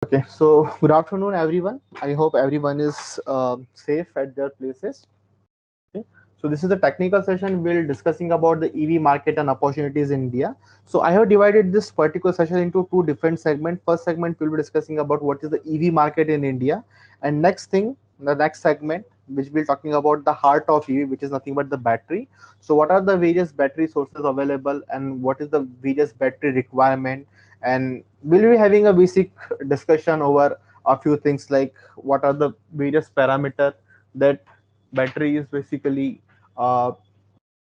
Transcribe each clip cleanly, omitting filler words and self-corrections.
Okay, so good afternoon, everyone. I hope everyone is safe at their places. Okay. So this is a technical session. We'll discussing about the EV market and opportunities in India. So I have divided this particular session into two different segments. First segment we'll be discussing about what is the EV market in India, and the next segment, which we'll talking about the heart of EV, which is nothing but the battery. So what are the various battery sources available, and what is the various battery requirement, and we'll be having a basic discussion over a few things like what are the various parameter that battery is basically uh,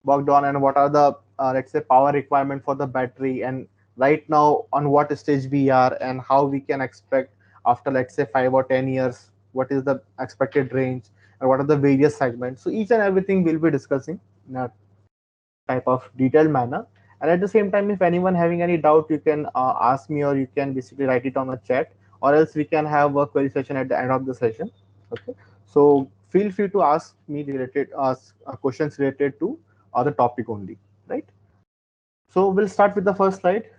worked on, and what are the let's say power requirement for the battery, and right now on what stage we are, and how we can expect after let's say 5 or 10 years what is the expected range, and what are the various segments. So each and everything we'll be discussing in a type of detailed manner. And at the same time, if anyone having any doubt, you can ask me, or you can basically write it on the chat, or else we can have a query session at the end of the session. Okay. So feel free to ask questions related to the topic only, right? So we'll start with the first slide,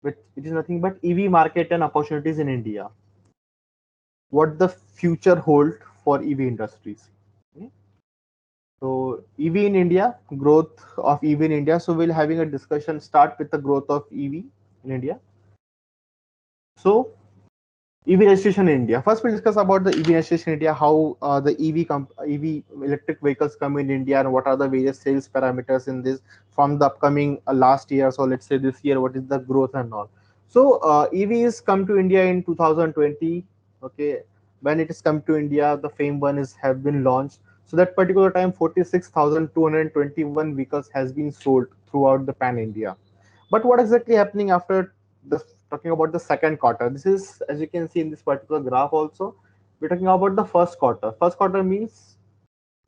which is nothing but EV market and opportunities in India. What the future hold for EV industries. Okay. So EV in India, growth of EV in India. So we'll having a discussion. Start with the growth of EV in India. So EV registration in India. First, we'll discuss about the EV registration in India, how the EV electric vehicles come in India, and what are the various sales parameters in this from the upcoming last year. So let's say this year, what is the growth and all. So EVs come to India in 2020. Okay, when it is come to India, the FAME one is have been launched. So that particular time, 46,221 vehicles has been sold throughout the pan India. But what exactly happening after the talking about the second quarter? This is, as you can see in this particular graph also, we're talking about the first quarter. First quarter means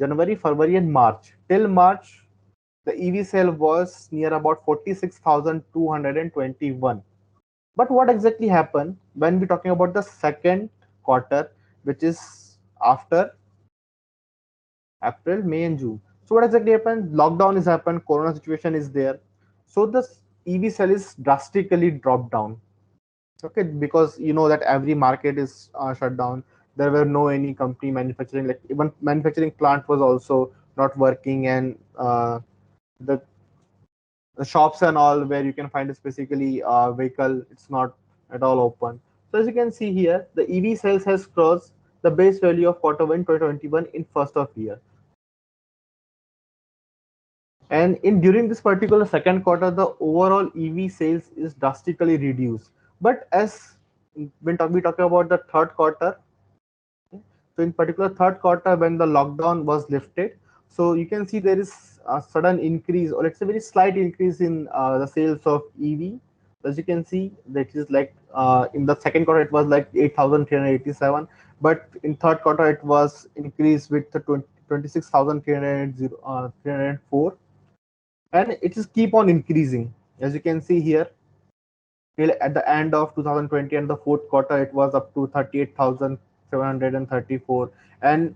January, February, and March. Till March, the EV sale was near about 46,221. But what exactly happened when we're talking about the second quarter, which is after April, May, and June? So what exactly happened? Lockdown is happened, Corona situation is there. So the EV sale is drastically dropped down. Okay, because you know that every market is shut down. There were no any company manufacturing, like even manufacturing plant was also not working, and the the shops and all where you can find is basically vehicle, it's not at all open. So as you can see here, the EV sales has crossed the base value of quarter one 2021 in first of year. And in during this particular second quarter, the overall EV sales is drastically reduced. But as we talking about the third quarter, so in particular third quarter when the lockdown was lifted, so you can see there is a sudden increase, or it's a very slight increase in the sales of EV. As you can see, that is like in the second quarter it was like 8,387, but in third quarter it was increased with the 26,304, and it is keep on increasing. As you can see here, till at the end of 2020 and the fourth quarter, it was up to 38,734. And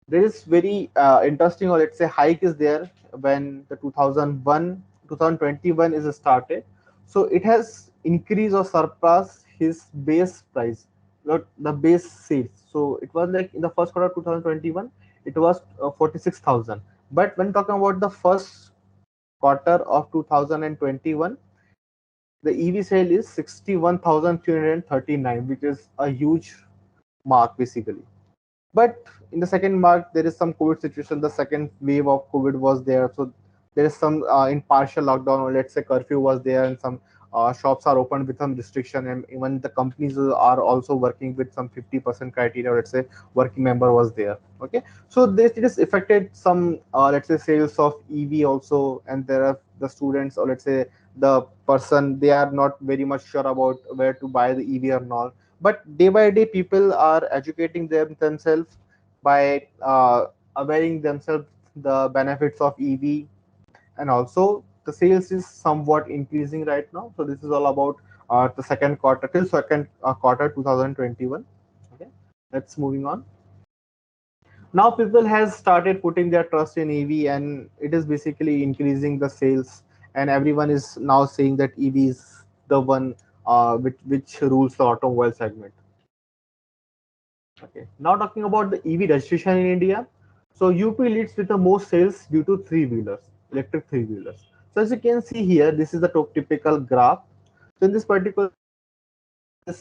there is very interesting, or let's say hike is there when the 2021 is started. So it has increased or surpassed his base price, not the base sales. So it was like in the first quarter of 2021, it was 46,000. But when talking about the first quarter of 2021, the EV sale is 61,339, which is a huge mark basically. But in the second mark, there is some COVID situation. The second wave of COVID was there, so there is some in partial lockdown, or let's say curfew was there, and some shops are open with some restriction, and even the companies are also working with some 50% criteria. Or let's say working member was there. Okay, so this it has affected some let's say sales of EV also, and there are the students, or let's say the person, they are not very much sure about where to buy the EV or not. But day by day people are educating themselves by availing themselves the benefits of EV, and also the sales is somewhat increasing right now. So this is all about the second quarter till second quarter 2021. Okay, let's moving on. Now people has started putting their trust in EV, and it is basically increasing the sales, and everyone is now saying that EV is the one which rules the automobile segment. Okay. Now talking about the EV registration in India. So UP leads with the most sales due to three-wheelers, electric three-wheelers. So as you can see here, this is the typical graph. So in this particular UP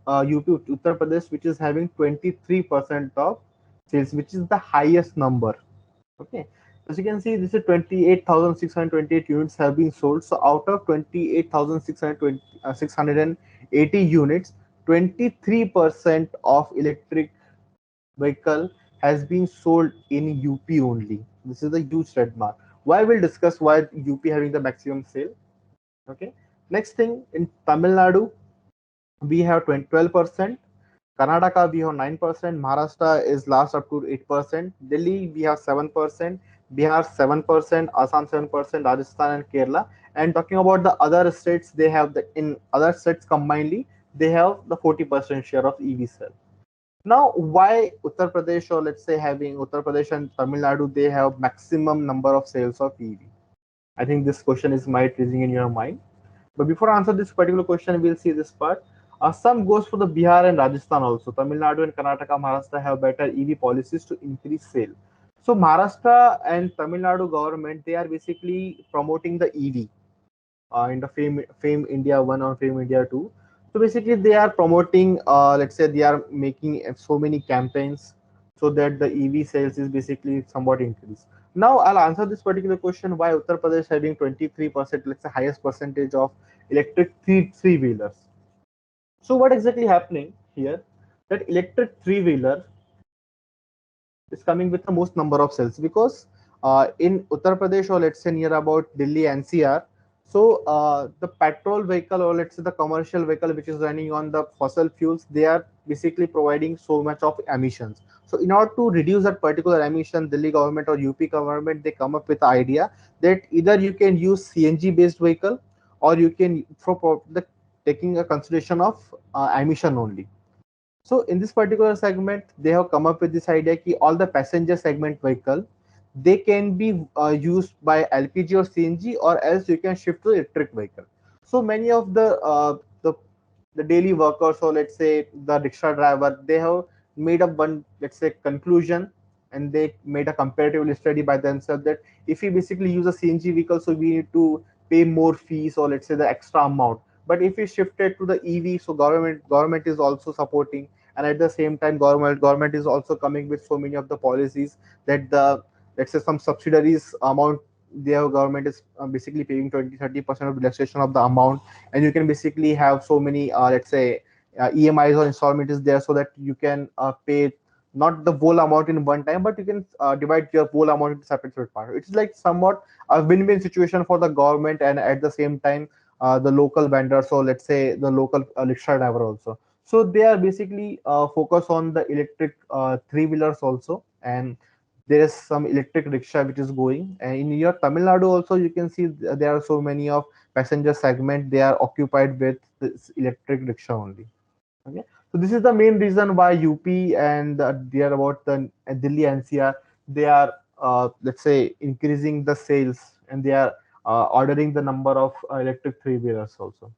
Uttar Pradesh, which is having 23% of sales, which is the highest number. Okay. As you can see, this is 28,628 units have been sold. So out of 680 units, 23% of electric vehicle has been sold in UP only. This is a huge red mark. Why we'll discuss why UP having the maximum sale. Okay. Next thing, in Tamil Nadu, we have 12%. Karnataka, we have 9%. Maharashtra is last up to 8%. Delhi, we have 7%. Bihar, 7%. Assam, 7%. Rajasthan and Kerala. And talking about the other states, they have in other states combinedly, they have the 40% share of EV cell. Now, why Uttar Pradesh, or let's say having Uttar Pradesh and Tamil Nadu, they have maximum number of sales of EV? I think this question is might raising in your mind. But before I answer this particular question, we'll see this part. Some goes for the Bihar and Rajasthan also. Tamil Nadu and Karnataka, Maharashtra have better EV policies to increase sale. So Maharashtra and Tamil Nadu government, they are basically promoting the EV in the Fame India 1 or Fame India 2. So basically, they are promoting, let's say they are making so many campaigns so that the EV sales is basically somewhat increased. Now, I'll answer this particular question why Uttar Pradesh having 23%, let's say highest percentage of electric three-wheelers. So what exactly happening here? That electric three-wheeler is coming with the most number of cells because in Uttar Pradesh or let's say near about Delhi NCR, so the petrol vehicle or let's say the commercial vehicle which is running on the fossil fuels, they are basically providing so much of emissions. So in order to reduce that particular emission, Delhi government or UP government, they come up with the idea that either you can use CNG based vehicle or you can for the taking a consideration of emission only. So in this particular segment, they have come up with this idea that all the passenger segment vehicle, they can be used by LPG or CNG, or else you can shift to electric vehicle. So many of the daily workers, or let's say the rickshaw driver, they have made up one, let's say, conclusion, and they made a comparative study by themselves that if we basically use a CNG vehicle, so we need to pay more fees or let's say the extra amount. But if we shift it to the EV, so government is also supporting, and at the same time government is also coming with so many of the policies that the, let's say, some subsidiaries amount, their government is basically paying 20-30% of relaxation of the amount, and you can basically have so many let's say EMIs or installment is there so that you can pay not the whole amount in one time, but you can divide your whole amount into separate part. It's like somewhat a win-win situation for the government and at the same time the local vendors, so let's say the local rickshaw driver also. So they are basically focused on the electric three-wheelers also, and there is some electric rickshaw which is going. And in your Tamil Nadu also, you can see there are so many of passenger segment, they are occupied with this electric rickshaw only. Okay, so this is the main reason why UP and they are about the Delhi NCR, they are let's say increasing the sales, and they are ordering the number of electric three-wheelers also.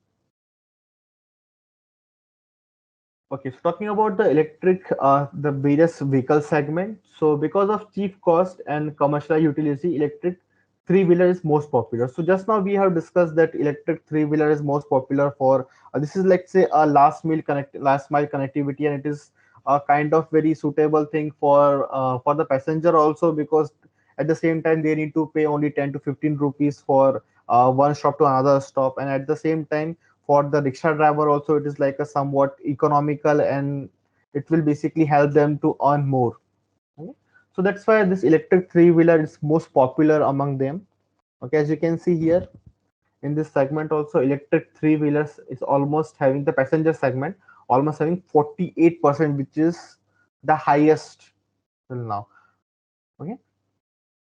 Okay, so talking about the electric, the various vehicle segment. So because of cheap cost and commercial utility, electric three-wheeler is most popular. So just now we have discussed that electric three-wheeler is most popular for this is, let's say, a last mile connectivity, and it is a kind of very suitable thing for the passenger also, because at the same time they need to pay only 10 to 15 rupees for one stop to another stop, and at the same time for the rickshaw driver also it is like a somewhat economical, and it will basically help them to earn more. Okay? So that's why this electric three-wheeler is most popular among them. Okay, as you can see here in this segment also, electric three-wheelers is almost having the passenger segment almost having 48%, which is the highest till now. Okay,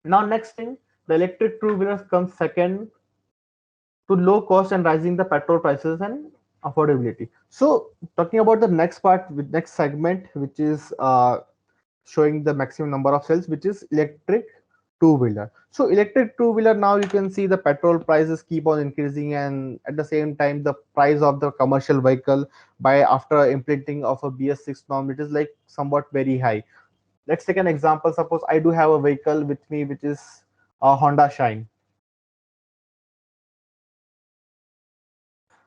now next thing, the electric two-wheelers comes second to low cost and rising the petrol prices and affordability. So talking about the next part with next segment, which is showing the maximum number of cells, which is electric two-wheeler. So electric two-wheeler, now you can see the petrol prices keep on increasing, and at the same time the price of the commercial vehicle by after implementing of a BS6 norm, it is like somewhat very high. Let's take an example. Suppose I do have a vehicle with me which is a Honda Shine.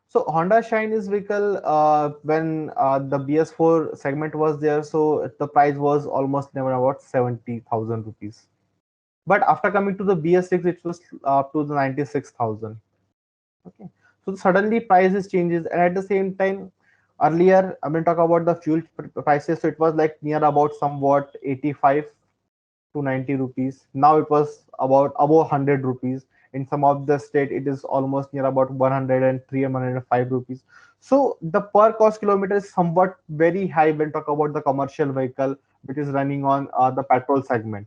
So Honda Shine is vehicle when the BS4 segment was there, so the price was almost never about 70,000 rupees. But after coming to the BS6, it was up to the 96,000. Okay, so suddenly prices changes, and at the same time, earlier I mean talk about the fuel prices, so it was like near about somewhat 85 to 90 rupees. Now it was about above 100 rupees. In some of the state, it is almost near about 103 and 105 rupees. So the per cost kilometer is somewhat very high when talk about the commercial vehicle which is running on the petrol segment.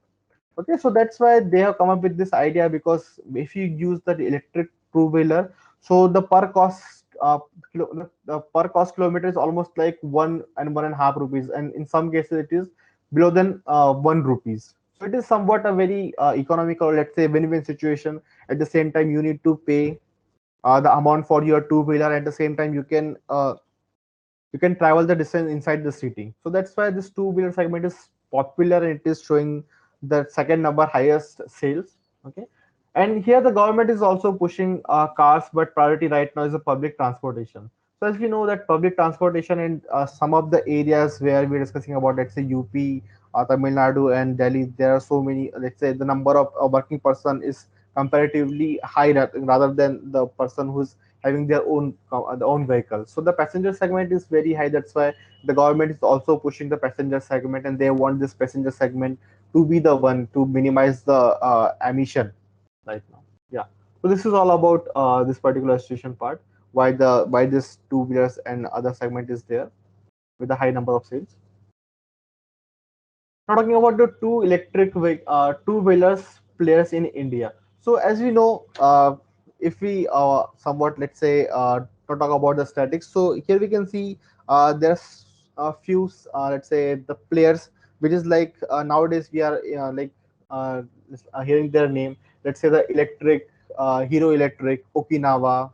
Okay, so that's why they have come up with this idea, because if you use the electric two wheeler, so the per cost the per cost kilometer is almost like 1 and 1.5 rupees, and in some cases it is below than 1 rupees. So it is somewhat a very economical, let's say, win-win situation. At the same time, you need to pay the amount for your two wheeler. At the same time, you can travel the distance inside the city. So that's why this two wheeler segment is popular, and it is showing the second number highest sales. Okay, and here the government is also pushing cars, but priority right now is the public transportation. So as we know that public transportation in some of the areas where we're discussing about, let's say UP, Tamil Nadu, and Delhi, there are so many. Let's say the number of working person is comparatively high rather than the person who's having their own vehicle. So the passenger segment is very high. That's why the government is also pushing the passenger segment, and they want this passenger segment to be the one to minimize the emission right now. Yeah. So this is all about this particular situation part. Why this two wheelers and other segment is there with a high number of sales. Now talking about the two wheelers players in India. So as we know, if we somewhat, let's say, to talk about the statics, so here we can see there's a few let's say the players, which is like nowadays we are hearing their name. Let's say the electric, Hero Electric, Okinawa,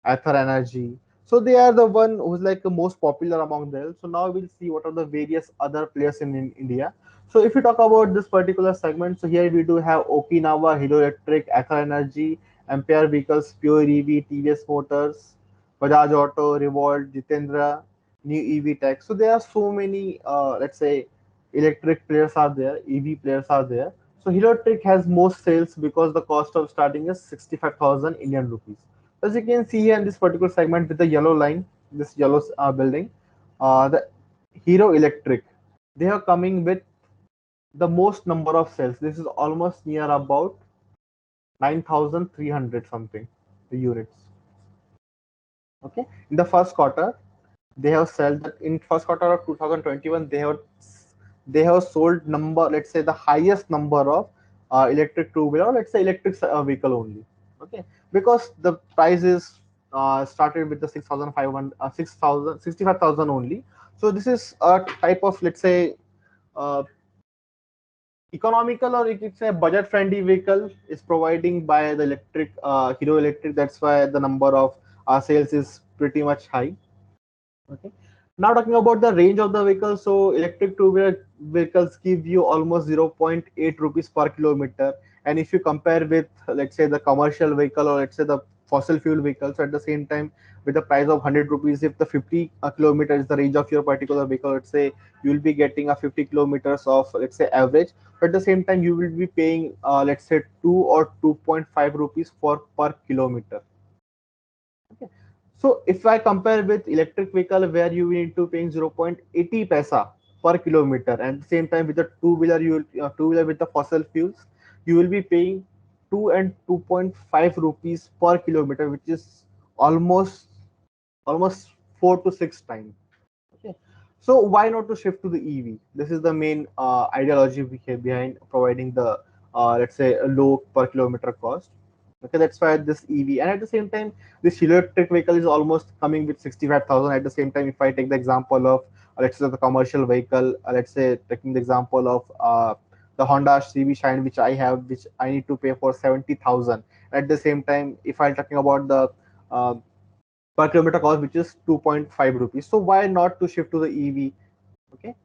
Ather Energy. So they are the one who's like the most popular among them. So now we'll see what are the various other players in India. So if we talk about this particular segment, so here we do have Okinawa, Hero Electric, Ather Energy, Ampere Vehicles, Pure EV, TVS Motors, Bajaj Auto, Revolt, Jitendra, New EV Tech. So there are so many, let's say, electric players are there, EV players are there. So Hero Electric has most sales because the cost of starting is 65,000 Indian rupees. As you can see here in this particular segment with the yellow line, this yellow building, the Hero Electric, they are coming with the most number of cells. This is almost near about 9,300 something the units. Okay, in the first quarter, they have sold that in first quarter of 2021 they have sold number, let's say the highest number of electric two wheeler, let's say electric vehicle only. Okay, because the price is started with the 6,500 6,000 65,000 only. So this is a type of, let's say, uh, economical, or you could say budget friendly vehicle is providing by the electric Hero Electric. That's why the number of sales is pretty much high. Okay. Now talking about the range of the vehicle, so electric two-wheeler vehicles give you almost 0.8 rupees per kilometer. And if you compare with, let's say, the commercial vehicle, or let's say the fossil fuel vehicles, at the same time, with the price of 100 rupees, if the 50 kilometer is the range of your particular vehicle, let's say you will be getting a 50 kilometers of, let's say, average. But at the same time, you will be paying, let's say, 2 or 2.5 rupees for per kilometer. Okay. So if I compare with electric vehicle where you need to paying 0.80 paisa per kilometer, and at the same time with the two wheeler, two wheeler with the fossil fuels, you will be paying 2 and 2.5 rupees per kilometer, which is almost almost 4 to 6 times. Okay. So why not to shift to the EV? This is the main ideology behind providing the let's say a low per kilometer cost. Okay, that's why this EV, and at the same time, this electric vehicle is almost coming with 65,000. At the same time, if I take the example of let's say the commercial vehicle, let's say taking the example of the Honda CB Shine, which I have, which I need to pay for 70,000. At the same time, if I'm talking about the uh, per kilometer cost, which is 2.5 rupees, so why not to shift to the EV? Okay.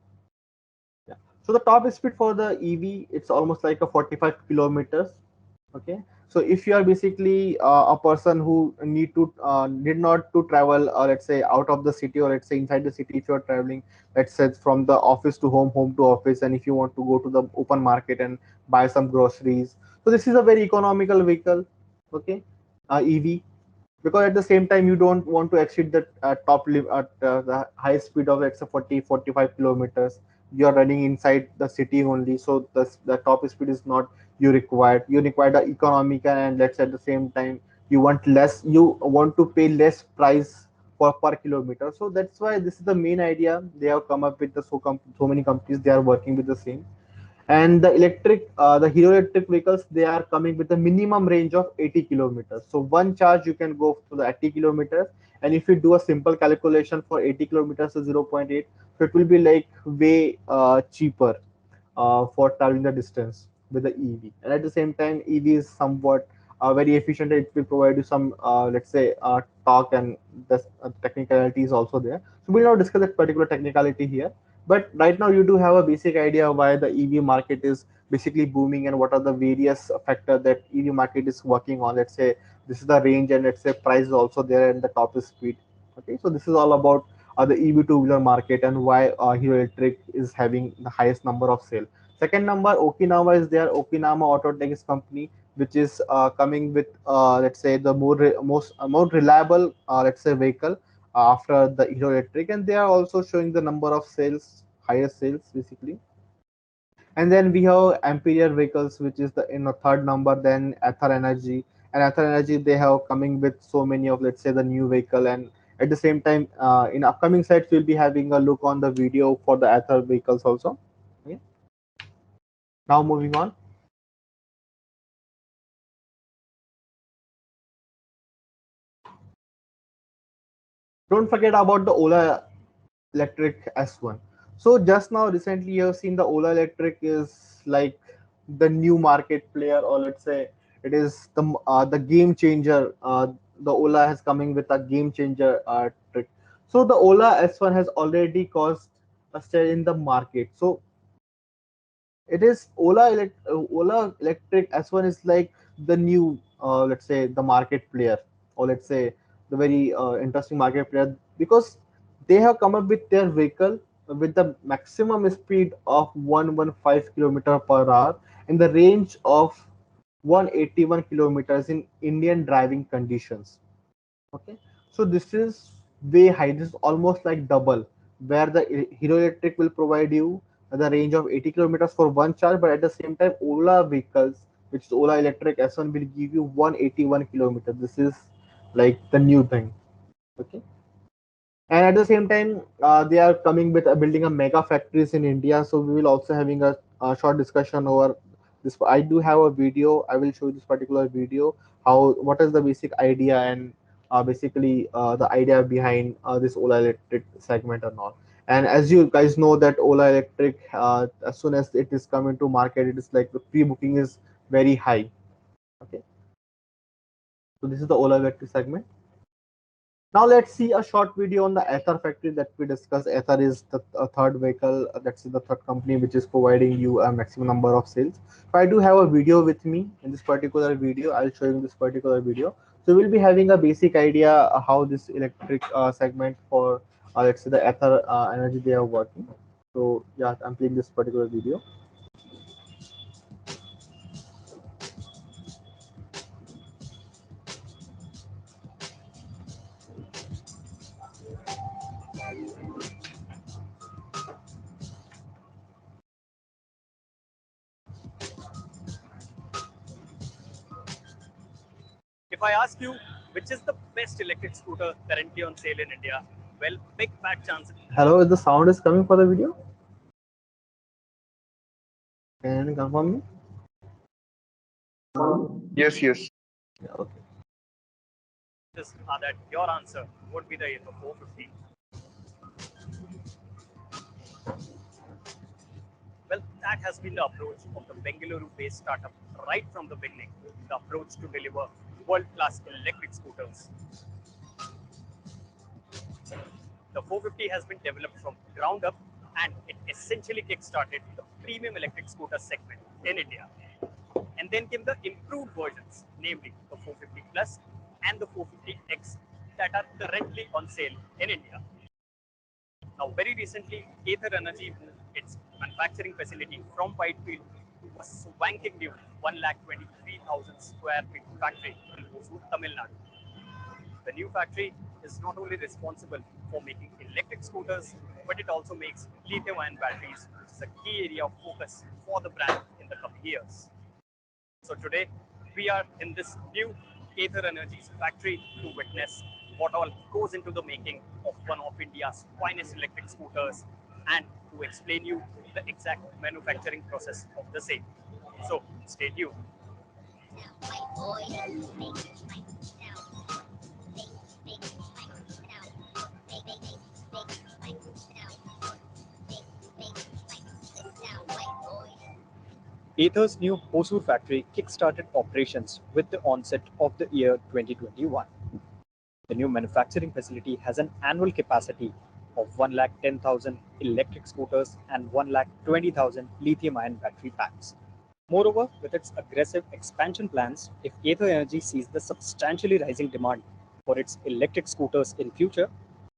Yeah. So the top speed for the EV, it's almost like a 45 kilometers. Okay. So if you are basically a person who need not to travel, let's say out of the city, or let's say inside the city, if you are traveling, let's say from the office to home, home to office, and if you want to go to the open market and buy some groceries, so this is a very economical vehicle. Okay. EV, because at the same time you don't want to exceed the the high speed of let's say 40-45 kilometers. You are running inside the city only, so the top speed is not you require the economical, and let's say at the same time you want to pay less price for per kilometer. So that's why this is the main idea they have come up with. So many companies they are working with the same. And the Hero electric vehicles, they are coming with a minimum range of 80 kilometers. So one charge you can go to the 80 kilometers. And if you do a simple calculation for 80 kilometers to 0.8, so it will be like way cheaper for traveling the distance with the EV. And at the same time, EV is somewhat very efficient. It will provide you some, let's say, talk, and the technicality is also there. So we'll not discuss that particular technicality here. But right now, you do have a basic idea why the EV market is basically booming, and what are the various factors that EV market is working on. Let's say this is the range, and let's say price is also there, and the top is speed. Okay, so this is all about the EV two-wheeler market, and why Hero Electric is having the highest number of sale. Second number, Okinawa is there. Okinawa Autotech company, which is coming with let's say the more reliable let's say vehicle after the Hero Electric, and they are also showing the number of sales, higher sales basically. And then we have Amperior vehicles, which is the third number. Then Ather Energy, and Ather Energy they have coming with so many of let's say the new vehicle. And at the same time, in upcoming sites we'll be having a look on the video for the Ather vehicles also. Okay. Now moving on. Don't forget about the Ola Electric S1. So just now recently you have seen the Ola Electric is like the new market player, or let's say it is the game changer. The Ola has coming with a game changer trick. So the Ola S1 has already caused a stir in the market. So it is Ola Electric S1 is like the new let's say the market player, or let's say the very interesting market player, because they have come up with their vehicle with the maximum speed of 115 kilometer per hour in the range of 181 kilometers in Indian driving conditions. Okay, so this is way high. This is almost like double, where the Hero Electric will provide you the range of 80 kilometers for one charge, but at the same time, Ola vehicles, which is Ola Electric S1, will give you 181 kilometers. This is like the new thing. Okay, and at the same time they are coming with building a mega factories in India. So we will also having a short discussion over this. I do have a video. I will show you this particular video, how what is the basic idea, and basically the idea behind this Ola Electric segment and all. And as you guys know that Ola Electric, as soon as it is coming to market, it is like the pre-booking is very high. Okay, so this is the Ola Electric segment. Now let's see a short video on the Ather factory that we discussed. Ather is the third vehicle, that's the third company which is providing you a maximum number of sales. So I do have a video with me in this particular video. I'll show you this particular video. So we'll be having a basic idea how this electric segment for let's say the Ather energy they are working. So yeah, I'm playing this particular video. If I ask you which is the best electric scooter currently on sale in India, well, big fat chance. Hello, the sound is coming for the video. Can you confirm me? Yes, yes. Yeah, okay. That your answer would be the Ather 450. Well, that has been the approach of the Bengaluru-based startup right from the beginning, the approach to deliver world-class electric scooters. The 450 has been developed from ground up and it essentially kick-started the premium electric scooter segment in India. And then came the improved versions, namely the 450 Plus and the 450X that are currently on sale in India. Now, very recently, Ather Energy moved its manufacturing facility from Whitefield to a swanking new 1,23,000 square feet factory in Hosur, Tamil Nadu. The new factory is not only responsible for making electric scooters, but it also makes lithium-ion batteries, which is a key area of focus for the brand in the coming years. So today, we are in this new Ather Energy's factory to witness what all goes into the making of one of India's finest electric scooters and to explain you the exact manufacturing process of the same. So stay tuned. Ather's new Hosur factory kick-started operations with the onset of the year 2021. The new manufacturing facility has an annual capacity of 110,000 electric scooters and 120,000 lithium-ion battery packs. Moreover, with its aggressive expansion plans, if Ather Energy sees the substantially rising demand for its electric scooters in future,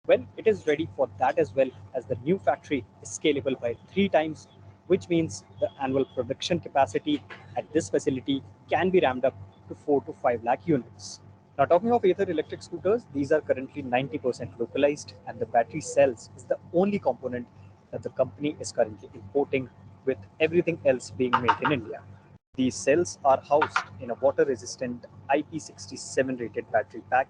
well, it is ready for that as well, as the new factory is scalable by 3 times, which means the annual production capacity at this facility can be ramped up to 4 to 5 lakh units. Now, talking of Ather electric scooters, these are currently 90% localized, and the battery cells is the only component that the company is currently importing, with everything else being made in India. These cells are housed in a water-resistant IP67 rated battery pack,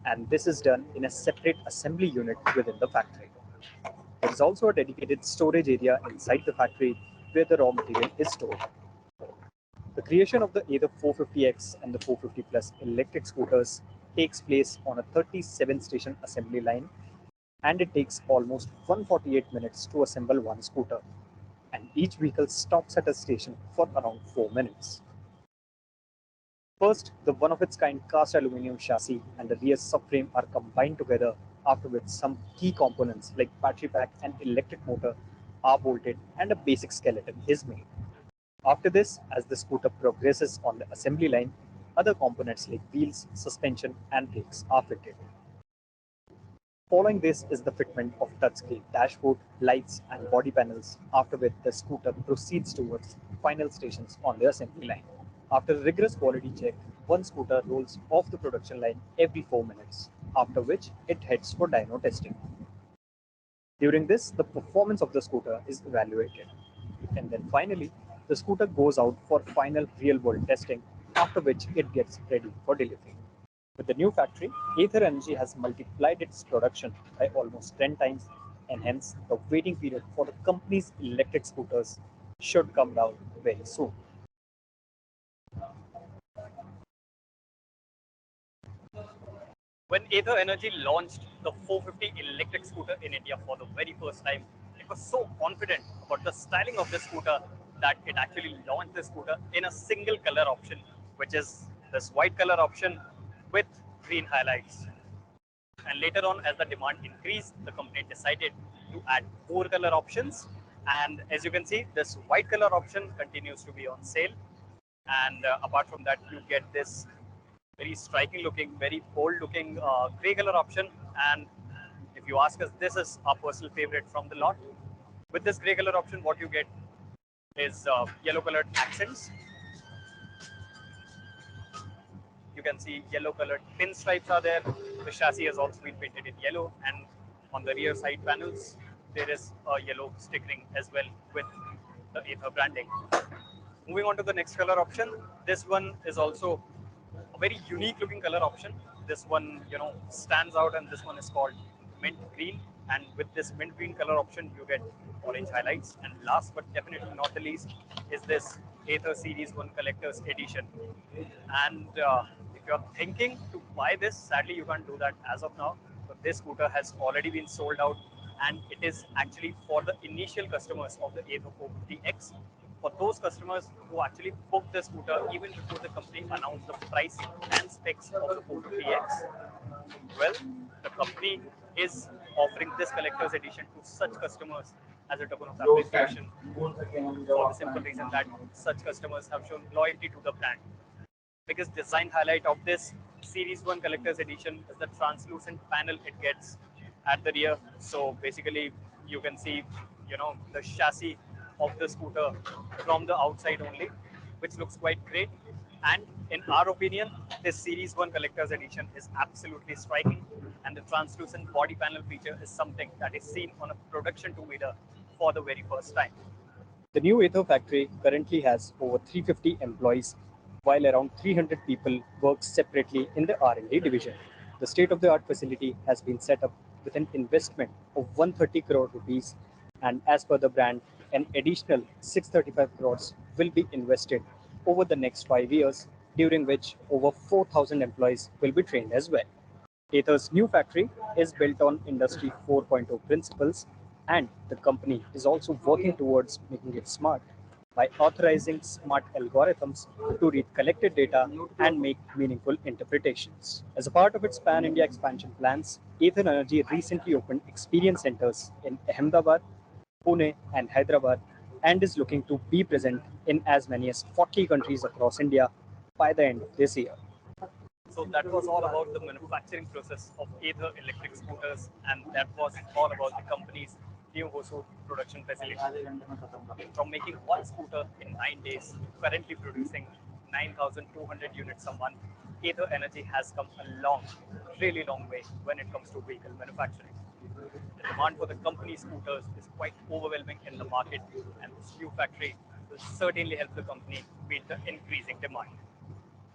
and this is done in a separate assembly unit within the factory. There is also a dedicated storage area inside the factory where the raw material is stored. The creation of the Ather 450X and the 450 Plus electric scooters takes place on a 37-station assembly line, and it takes almost 148 minutes to assemble one scooter, and each vehicle stops at a station for around 4 minutes. First, the one-of-its-kind cast aluminum chassis and the rear subframe are combined together, after which some key components like battery pack and electric motor are bolted and a basic skeleton is made. After this, as the scooter progresses on the assembly line, other components like wheels, suspension, and brakes are fitted. Following this is the fitment of touchscreen dashboard, lights, and body panels, after which the scooter proceeds towards final stations on the assembly line. After a rigorous quality check, one scooter rolls off the production line every 4 minutes, after which it heads for dyno testing. During this, the performance of the scooter is evaluated. And then finally, the scooter goes out for final real-world testing, after which it gets ready for delivery. With the new factory, Ather Energy has multiplied its production by almost 10 times, and hence the waiting period for the company's electric scooters should come down very soon. When Ather Energy launched the 450 electric scooter in India for the very first time, it was so confident about the styling of the scooter that it actually launched the scooter in a single color option, which is this white color option with green highlights. And later on, as the demand increased, the company decided to add 4 color options. And as you can see, this white color option continues to be on sale. And apart from that, you get this very striking looking, very bold looking gray color option. And if you ask us, this is our personal favorite from the lot. With this gray color option, what you get is yellow colored accents. You can see yellow colored pinstripes are there. The chassis has also been painted in yellow, and on the rear side panels, there is a yellow stickering as well with the Ather branding. Moving on to the next color option, this one is also a very unique looking color option. This one, stands out, and this one is called mint green. And with this mint green color option, you get orange highlights. And last but definitely not the least is this Ather Series 1 Collector's Edition. And if you're thinking to buy this, sadly you can't do that as of now. But this scooter has already been sold out, and it is actually for the initial customers of the Ather 450X. For those customers who actually booked the scooter even before the company announced the pricing and specs of the 450X, well, the company is offering this collector's edition to such customers as a token of appreciation for the simple reason that such customers have shown loyalty to the brand. Biggest design highlight of this Series 1 collector's edition is the translucent panel it gets at the rear. So basically, you can see, the chassis of the scooter from the outside only, which looks quite great. And in our opinion, this Series 1 collector's edition is absolutely striking, and the translucent body panel feature is something that is seen on a production two-wheeler for the very first time. The new Ather factory currently has over 350 employees, while around 300 people work separately in the R&D division. The state-of-the-art facility has been set up with an investment of 130 crore rupees, and as per the brand, an additional 635 crores will be invested over the next 5 years, during which over 4,000 employees will be trained as well. Ather's new factory is built on Industry 4.0 principles, and the company is also working towards making it smart by authorizing smart algorithms to read collected data and make meaningful interpretations. As a part of its pan India expansion plans, Ather Energy recently opened experience centers in Ahmedabad, Pune, and Hyderabad, and is looking to be present in as many as 40 countries across India by the end of this year. So that was all about the manufacturing process of Ather electric scooters, and that was all about the company's new Hosur production facility. From making one scooter in 9 days to currently producing 9,200 units a month, Ather Energy has come a long, really long way when it comes to vehicle manufacturing. The demand for the company's scooters is quite overwhelming in the market, and this new factory will certainly help the company meet the increasing demand.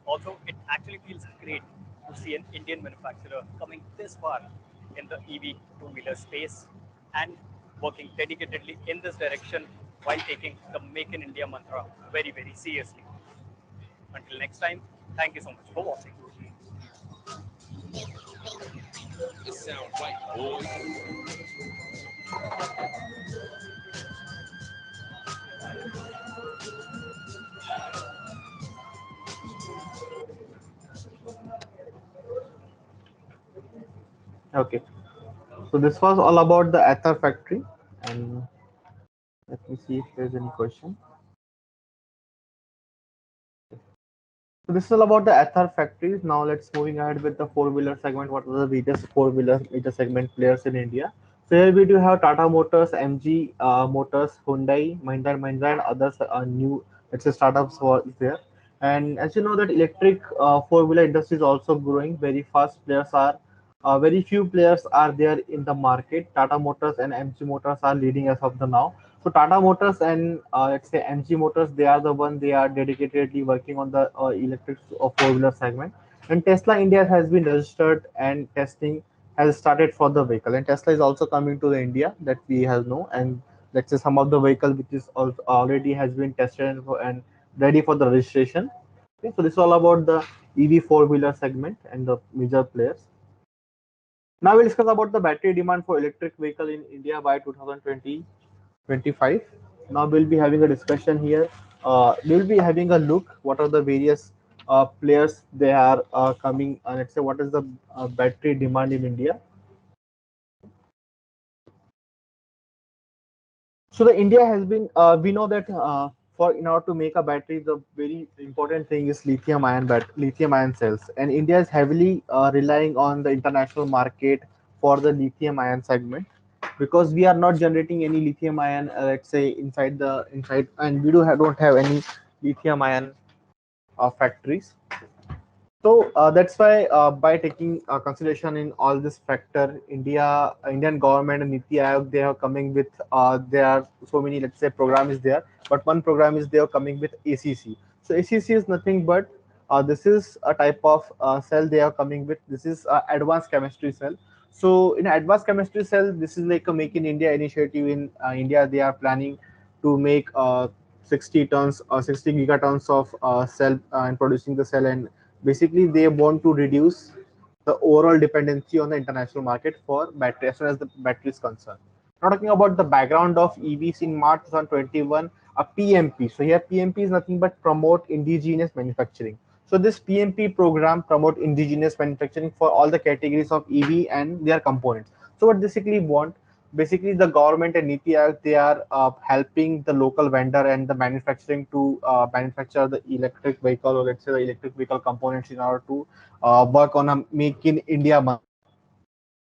Also, it actually feels great to see an Indian manufacturer coming this far in the EV two-wheeler space and working dedicatedly in this direction while taking the Make in India mantra very, very seriously. Until next time, thank you so much for watching. It sound right, boys. Okay, so this was all about the Ather factory, and let me see if there's any question. So this is all about the Ather factories. Now let's moving ahead with the four-wheeler segment. What are the biggest four-wheeler major segment players in India? So here we do have Tata Motors, MG Motors, Hyundai, Mahindra and Mahindra, and others new, let's say, startups were there. And as you know that electric four-wheeler industry is also growing very fast. Players are very few players are there in the market. Tata Motors and MG Motors are leading as of the now. So Tata Motors and let's say MG Motors, they are the one, they are dedicatedly working on the electric four-wheeler segment. And Tesla India has been registered and testing has started for the vehicle. And Tesla is also coming to the India, that we have know. And let's say some of the vehicle which is also already has been tested and ready for the registration. Okay, so this is all about the EV four-wheeler segment and the major players. Now we'll discuss about the battery demand for electric vehicle in India by 2025. Now we'll be having a discussion here. We'll be having a look what are the various players they are coming. Let's say what is the battery demand in India. So the India has been we know that for in order to make a battery, the very important thing is lithium ion cells, and India is heavily relying on the international market for the lithium ion segment, because we are not generating any lithium ion let's say inside, and we don't have any lithium ion factories. So that's why, by taking consideration in all this factor, Indian government and Niti Aayog, they are coming with. There are so many, let's say, program is there, but one program is they are coming with ACC. So ACC is nothing but this is a type of cell they are coming with. This is advanced chemistry cell. So in advanced chemistry cell, this is like a Make in India initiative in India. They are planning to make 60 tons or 60 gigatons of cell and producing the cell, and basically they want to reduce the overall dependency on the international market for battery as far as the battery is concerned. Now talking about the background of EVs in March 2021, a PMP. So here PMP is nothing but promote indigenous manufacturing. So this PMP program promote indigenous manufacturing for all the categories of EV and their components. So what basically want, basically the government and Niti Aayog, they are helping the local vendor and the manufacturing to manufacture the electric vehicle, or let's say the electric vehicle components, in order to work on a make in India market.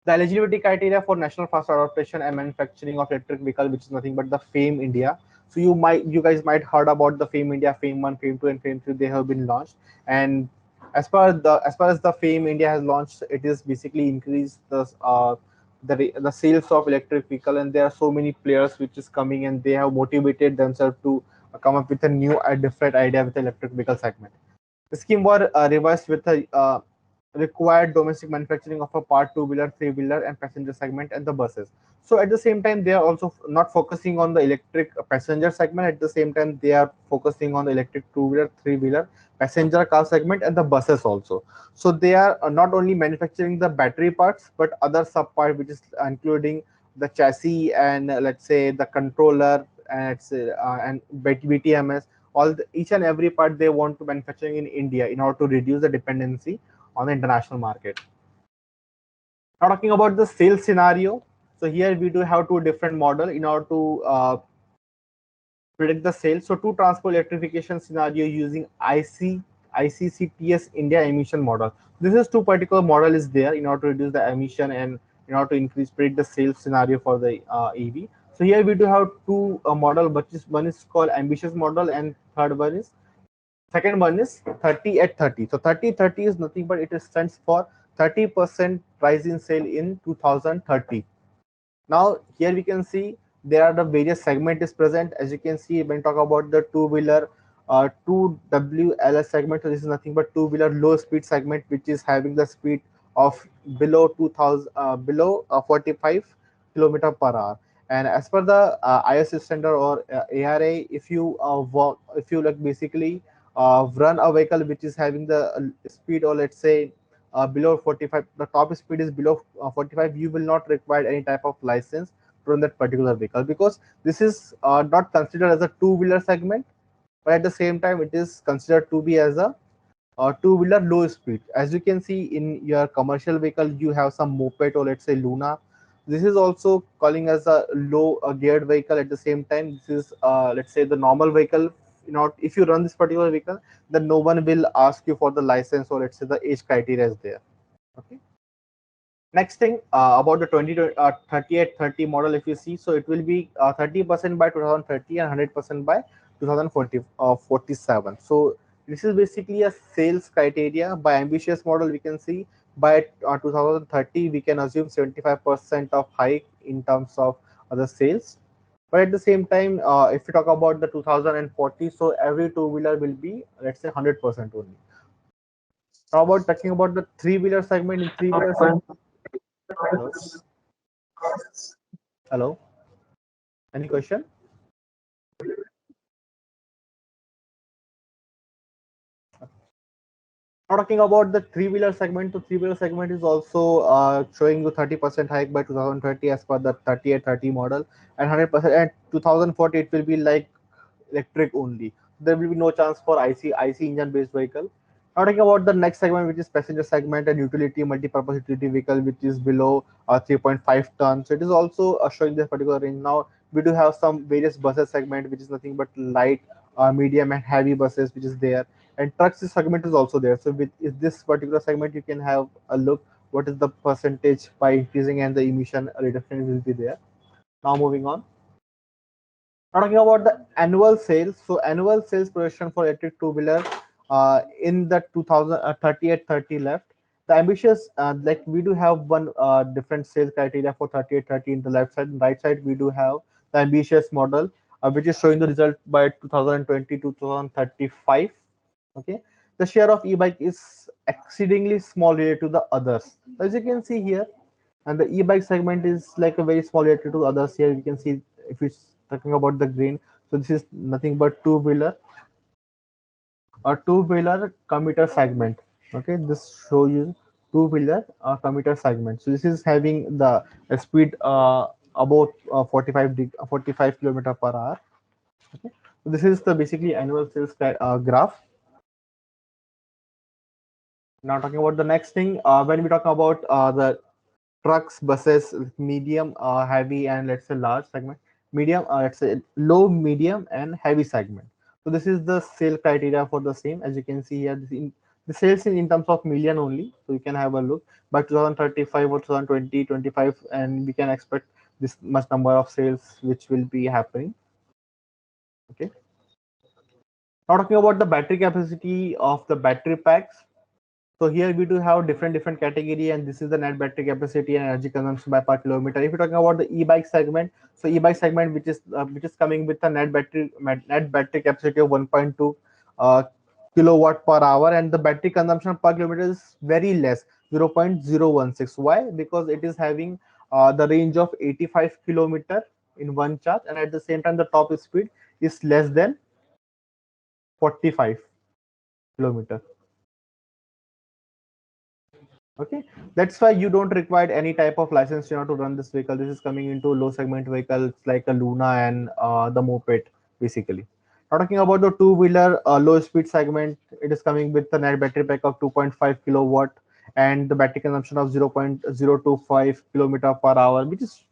The eligibility criteria for national fast adoption and manufacturing of electric vehicle, which is nothing but the FAME India. So you guys might heard about the FAME India, FAME 1, FAME 2, and FAME 3. They have been launched, and as far as the FAME India has launched, it is basically increased the sales of electric vehicle, and there are so many players which is coming, and they have motivated themselves to come up with a new different idea with the electric vehicle segment. The scheme was revised with a required domestic manufacturing of a part two-wheeler, three-wheeler, and passenger segment and the buses. So at the same time, they are also not focusing on the electric passenger segment. At the same time, they are focusing on the electric two-wheeler, three-wheeler, passenger car segment, and the buses also. So they are not only manufacturing the battery parts, but other sub part, which is including the chassis and let's say the controller and BTMS. Each and every part they want to manufacturing in India in order to reduce the dependency on the international market. Now talking about the sales scenario. So here we do have two different model in order to predict the sales. So two transport electrification scenario using ICCTS India emission model. This is two particular model is there in order to reduce the emission and in order to increase predict the sales scenario for the EV. So here we do have two model, but one is called ambitious model and third one is second one is 30 at 30. So 30-30 is nothing but it stands for 30% rise in sale in 2030. Now here we can see there are the various segment is present. As you can see, when talk about the two-wheeler 2WLS segment, so this is nothing but two-wheeler low speed segment, which is having the speed of below 2000 below 45 kilometer per hour. And as per the IS standard or ARA, if you if you like basically run a vehicle which is having the speed, or let's say below 45, the top speed is below 45, you will not require any type of license from that particular vehicle, because this is not considered as a two-wheeler segment, but at the same time it is considered to be as a two-wheeler low speed. As you can see in your commercial vehicle, you have some moped or let's say Luna. This is also calling as a low geared vehicle. At the same time, this is let's say the normal vehicle. If you run this particular vehicle, then no one will ask you for the license, or let's say the age criteria is there. Okay. Next thing about the 3830 model, if you see, so it will be 30% by 2030 and 100% by 2047. So this is basically a sales criteria. By ambitious model, we can see by 2030 we can assume 75% of hike in terms of the sales. But at the same time, if we talk about the 2040, so every two-wheeler will be, let's say, 100% only. How about talking about the three-wheeler segment? In three-wheeler segment, hello? Hello? Any question? Now talking about the three-wheeler segment, the three-wheeler segment is also showing you 30% hike by 2030 as per the 3830 model, and 100% at 2040 it will be like electric only. There will be no chance for IC engine based vehicle. Now talking about the next segment, which is passenger segment and utility multi-purpose utility vehicle, which is below 3.5 tons. So it is also showing this particular range. Now we do have some various buses segment, which is nothing but light, medium, and heavy buses, which is there. And trucks segment is also there. So with this particular segment, you can have a look what is the percentage by increasing, and the emission reduction will be there. Now moving on. Now talking about the annual sales. So annual sales projection for electric two-wheeler in the 2030 at 30 left. The ambitious, like we do have one different sales criteria for 3830 in the left side. And right side, we do have the ambitious model, which is showing the result by 2020 to 2035. Okay, the share of e-bike is exceedingly small related to the others. As you can see here, and the e-bike segment is like a very small related to others. Here you can see if it's talking about the green, so this is nothing but two-wheeler or two-wheeler commuter segment. Okay, this show you two-wheeler commuter segment. So this is having the speed about 45 kilometer per hour. Okay. So this is the basically annual sales graph. Now talking about the next thing, when we talk about the trucks, buses, medium, heavy, and let's say large segment, medium, let's say low, medium, and heavy segment. So this is the sale criteria for the same. As you can see here, the sales in terms of million only. So you can have a look by 2035 or 2020, 25, and we can expect this much number of sales which will be happening. Okay. Now talking about the battery capacity of the battery packs. So here we do have different category, and this is the net battery capacity and energy consumption by per kilometer. If you're talking about the e-bike segment, so e-bike segment which is coming with a net battery capacity of 1.2 kilowatt per hour, and the battery consumption per kilometer is very less, 0.016. Why? Because it is having the range of 85 kilometer in one charge, and at the same time the top speed is less than 45 kilometer. Okay, that's why you don't require any type of license, to run this vehicle. This is coming into low segment vehicles like a Luna and the Moped, basically. Now talking about the two-wheeler low speed segment, it is coming with the net battery pack of 2.5 kilowatt and the battery consumption of 0.025 kilometer per hour, which is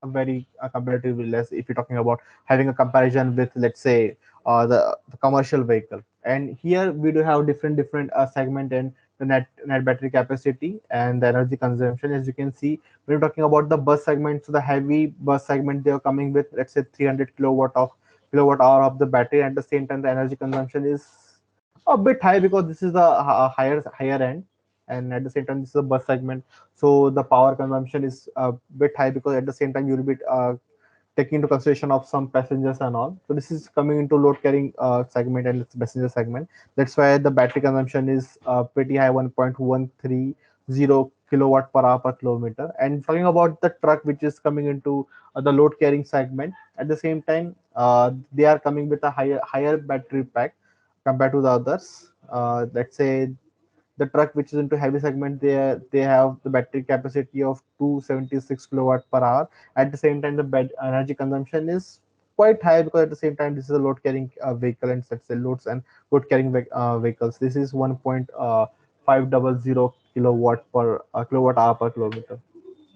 a very comparatively less if you're talking about having a comparison with, let's say, the commercial vehicle. And here we do have different segment and the net battery capacity and the energy consumption. As you can see, when you're talking about the bus segment, so the heavy bus segment, they are coming with, let's say, 300 kilowatt hour of the battery. At the same time, the energy consumption is a bit high because this is a higher end, and at the same time this is a bus segment, so the power consumption is a bit high because at the same time you'll be taking into consideration of some passengers and all. So this is coming into load carrying segment and it's passenger segment. That's why the battery consumption is pretty high, 1.130 kilowatt per hour per kilometer. And talking about the truck which is coming into the load carrying segment, at the same time they are coming with a higher battery pack compared to the others. Let's say the truck which is into heavy segment, they have the battery capacity of 276 kilowatt per hour. At the same time, the energy consumption is quite high because at the same time this is a load carrying vehicle, and let's say loads and load carrying vehicles. This is 1.500 kilowatt hour per kilometer.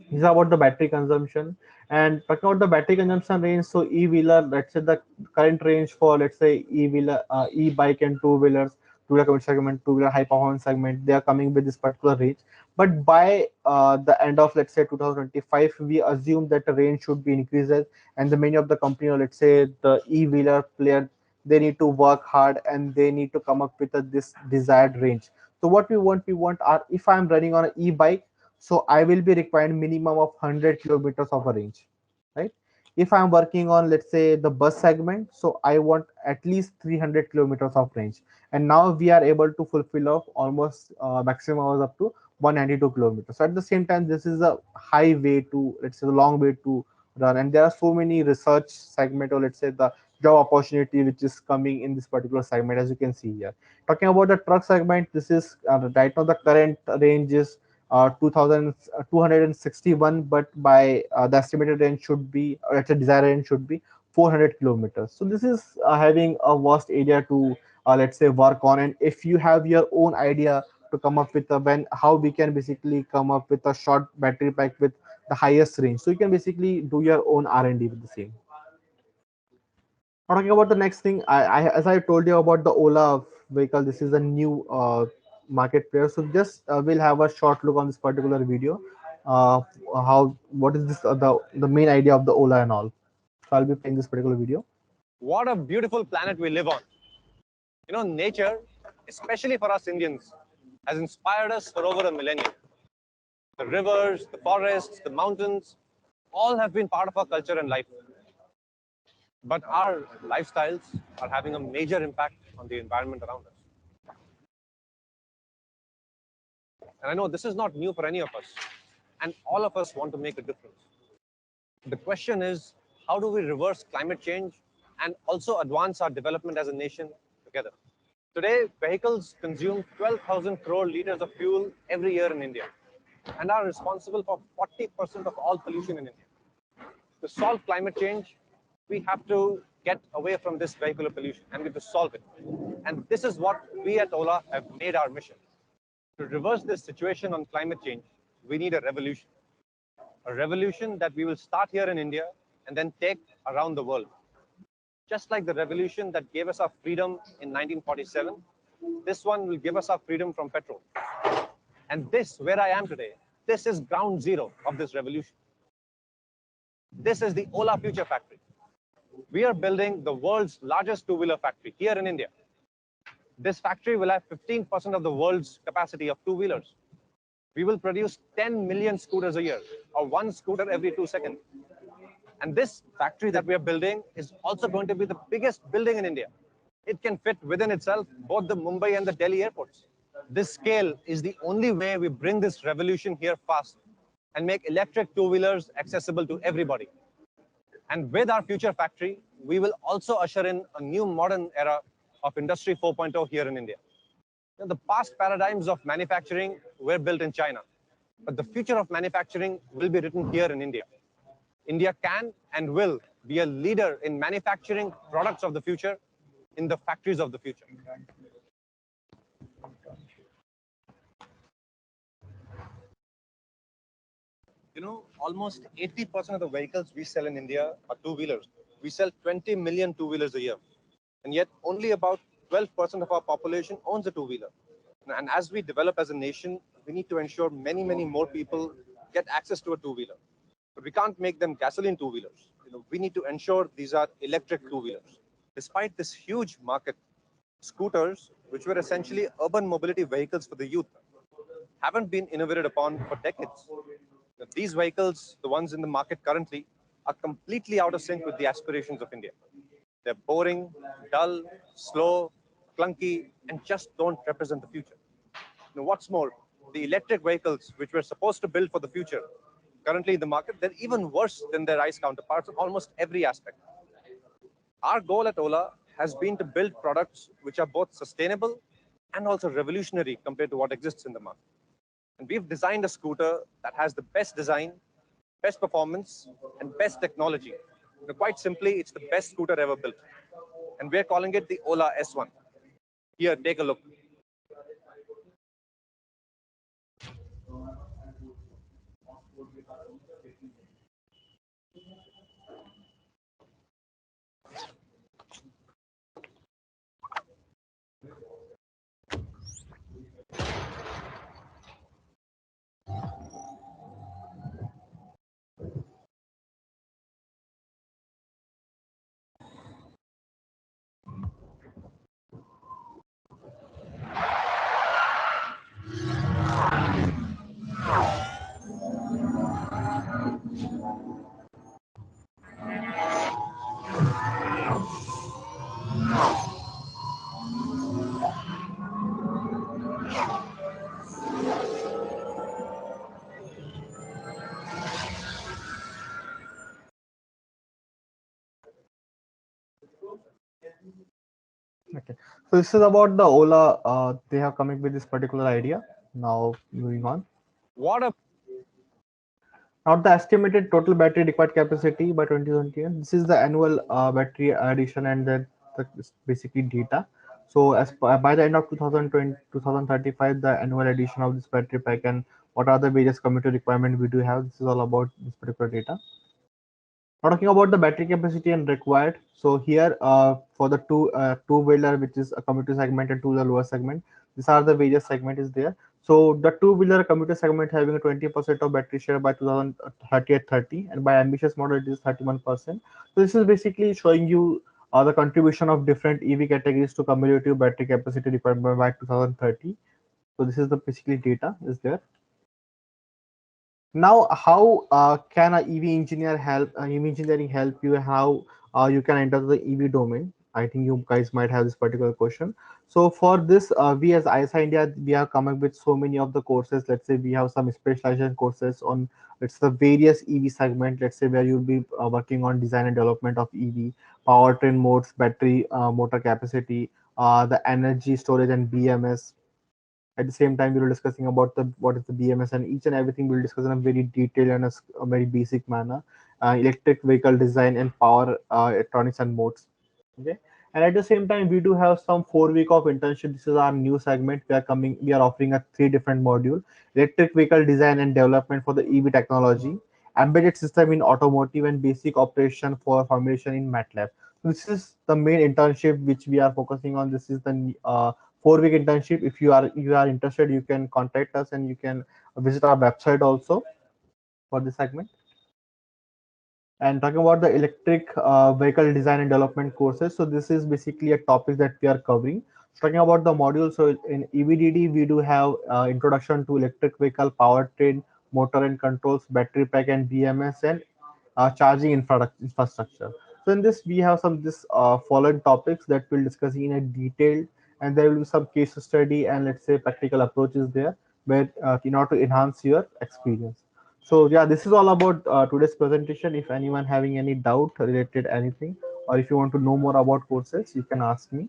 This is about the battery consumption. And talking about the battery consumption range, so e-wheeler, let's say the current range for, let's say, e-wheeler, e-bike and two-wheelers, two-wheeler commercial segment, two-wheeler high performance segment, they are coming with this particular range. But by the end of, let's say, 2025, we assume that the range should be increases, and the many of the company, or let's say the e-wheeler player, they need to work hard and they need to come up with this desired range. So what we want are, if I'm running on an e-bike, so I will be requiring minimum of 100 kilometers of a range, right? If I'm working on, let's say, the bus segment, so I want at least 300 kilometers of range. And now we are able to fulfill of almost maximum hours up to 192 kilometers. So at the same time, this is a high way to, let's say, the long way to run. And there are so many research segment, or let's say the job opportunity which is coming in this particular segment, as you can see here. Talking about the truck segment, this is right now the current range is 2261, but by the estimated range should be, or at a desired range should be 400 kilometers. So this is having a vast area to, let's say, work on. And if you have your own idea to come up with how we can basically come up with a short battery pack with the highest range, so you can basically do your own R&D with the same. Talking about the next thing, as I told you about the Ola vehicle, this is a new market player. So just we'll have a short look on this particular video. How what is this the main idea of the Ola and all. So I'll be playing this particular video. What a beautiful planet we live on. You know, nature, especially for us Indians, has inspired us for over a millennium. The rivers, the forests, the mountains, all have been part of our culture and life. But our lifestyles are having a major impact on the environment around us. And I know this is not new for any of us, and all of us want to make a difference. The question is, how do we reverse climate change and also advance our development as a nation together? Today, vehicles consume 12,000 crore liters of fuel every year in India and are responsible for 40% of all pollution in India. To solve climate change, we have to get away from this vehicular pollution and we have to solve it. And this is what we at Ola have made our mission. To reverse this situation on climate change, we need a revolution. A revolution that we will start here in India and then take around the world. Just like the revolution that gave us our freedom in 1947, this one will give us our freedom from petrol. And this, where I am today, this is ground zero of this revolution. This is the Ola Future Factory. We are building the world's largest two-wheeler factory here in India. This factory will have 15% of the world's capacity of two-wheelers. We will produce 10 million scooters a year, or one scooter every 2 seconds. And this factory that we are building is also going to be the biggest building in India. It can fit within itself both the Mumbai and the Delhi airports. This scale is the only way we bring this revolution here fast and make electric two-wheelers accessible to everybody. And with our future factory, we will also usher in a new modern era of Industry 4.0 here in India. Now, the past paradigms of manufacturing were built in China, but the future of manufacturing will be written here in India. India can and will be a leader in manufacturing products of the future in the factories of the future. You know, almost 80% of the vehicles we sell in India are two-wheelers. We sell 20 million two-wheelers a year. And yet only about 12% of our population owns a two-wheeler. And as we develop as a nation, we need to ensure many, many more people get access to a two-wheeler. But we can't make them gasoline two-wheelers. We need to ensure these are electric two-wheelers. Despite this huge market, scooters, which were essentially urban mobility vehicles for the youth, haven't been innovated upon for decades. These vehicles, the ones in the market currently, are completely out of sync with the aspirations of India. They're boring, dull, slow, clunky, and just don't represent the future. What's more, the electric vehicles, which we're supposed to build for the future, currently in the market, they're even worse than their ICE counterparts in almost every aspect. Our goal at Ola has been to build products which are both sustainable and also revolutionary compared to what exists in the market. And we've designed a scooter that has the best design, best performance, and best technology. Quite simply, it's the best scooter ever built. And we're calling it the Ola S1. Here, take a look. Okay, so this is about the Ola. They have come up with this particular idea. Now moving on. What a Now the estimated total battery required capacity by 2020. This is the annual battery addition and the basically data. So by the end of 2020, 2035, the annual addition of this battery pack and what are the various commuter requirements we do have. This is all about this particular data. Now talking about the battery capacity and required. So here for the two-wheeler, which is a commuter segment and to the lower segment, these are the various segment is there. So the two-wheeler commuter segment having a 20% of battery share by 2030 at 30, and by ambitious model it is 31%. So this is basically showing you the contribution of different EV categories to cumulative battery capacity requirement by 2030. So this is the basically data is there. Now, how can a EV engineer help EV engineering help you? How you can enter the EV domain? I think you guys might have this particular question. So for this, we as ISA India, we have come up with so many of the courses. Let's say we have some specialization courses on it's the various EV segment. Let's say where you'll be working on design and development of EV, powertrain modes, battery motor capacity, the energy storage and BMS. At the same time, we were discussing about the what is the BMS, and each and everything we'll discuss in a very detailed and a very basic manner. electric vehicle design and power electronics and modes. Okay, and at the same time we do have some 4 week of internship. This is our new segment. We are offering a 3 different module: electric vehicle design and development for the EV technology, embedded system in automotive, and basic operation for formulation in MATLAB. So this is the main internship which we are focusing on. This is the 4 week internship. If you are interested, you can contact us and you can visit our website also for this segment. And talking about the electric vehicle design and development courses, so this is basically a topic that we are covering. Talking about the module, so in EVDD we do have introduction to electric vehicle powertrain, motor and controls, battery pack and BMS, and charging infrastructure. So in this we have some this following topics that we'll discuss in a detail, and there will be some case study and let's say practical approaches there, where in order to enhance your experience. So yeah, this is all about today's presentation. If anyone having any doubt related anything, or if you want to know more about courses, you can ask me.